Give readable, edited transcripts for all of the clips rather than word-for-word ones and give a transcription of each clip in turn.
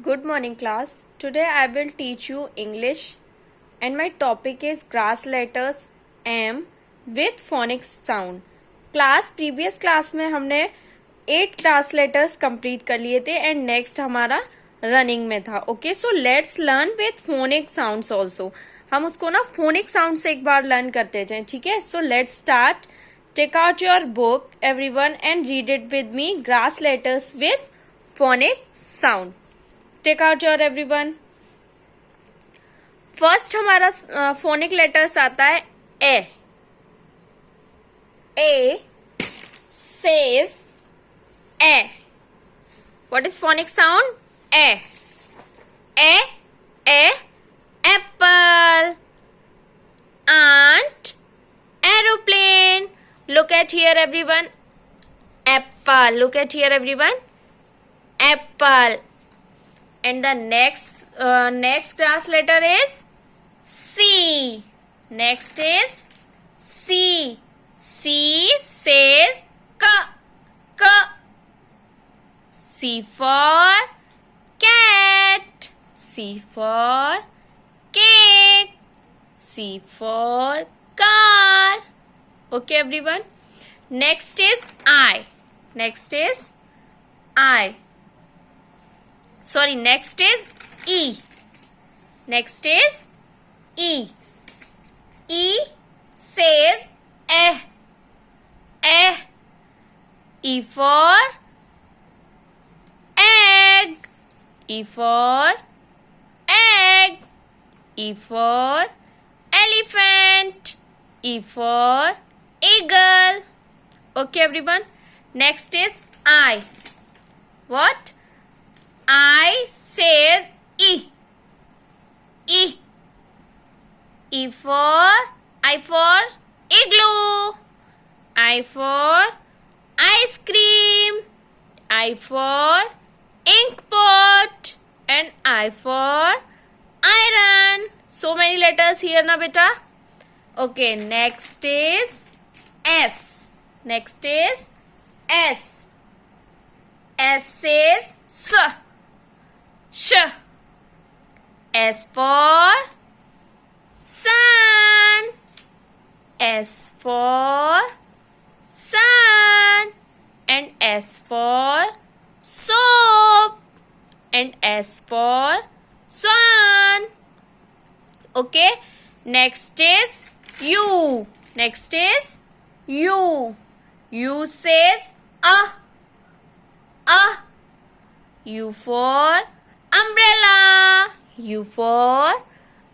Good morning, class. Today I will teach you English and my topic is grass letters M with phonics sound. Previous class में हमने 8 grass letters complete कर लिए थे and next हमारा running में था. Okay, so let's learn with phonic sounds also. हम उसको ना phonic sound से एक बार learn करते जाएं, ठीक है? So let's start. Take out your book, everyone, and read it with me. Grass letters with phonic sound. Take out your everyone. First हमारा फोनिक लेटर्स आता है ए. ए says A. What is phonic sound? A. A apple. Ant aeroplane. Look at here everyone. Apple. Look at here everyone. Apple. And the next grass letter is C. Next is C. C says K. C for cat. C for cake. C for car. Okay, everyone. Next is I. Next is I. Sorry, next is E. Next is E. E says eh. E for egg. E for egg. E for elephant. E for eagle. Okay, everyone. Next is I. What? I says E. E. I for igloo. I for ice cream. I for ink pot. And I for iron. So many letters here na beta. Okay, next is S. Next is S. S says S. Sh. S for sun. S for sun. And S for soap. And S for swan. Okay. Next is U. Next is U. U says U for umbrella. U for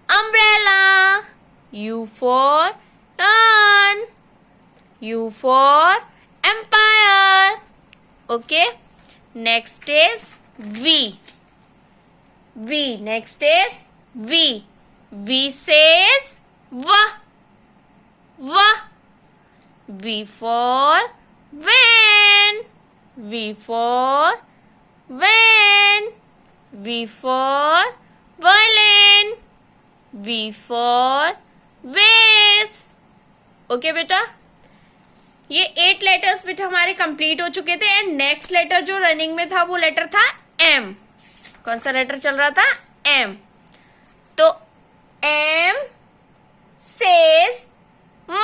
umbrella. U for urn. U for empire. Okay. Next is V. V. Next is V. V says V. V for van. V for van. V for violin. V for vase. Okay बेटा, ये 8 letters बेटा हमारे complete हो चुके थे. And next letter जो running में था वो लेटर था एम. कौन सा लेटर चल रहा था? एम. तो एम सेज म.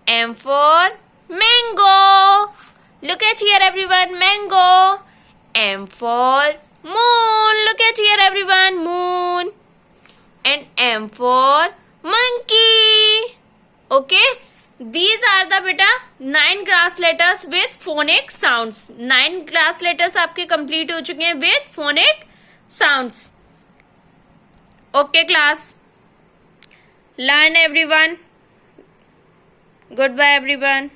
M for mango. Look at here everyone, mango. M for moon. Look at here everyone, moon. And M for monkey. Okay, these are the beta 9 grass letters with phonic sounds. 9 grass letters आपके complete हो चुके हैं with phonic sounds. Okay class, learn everyone. Goodbye everyone.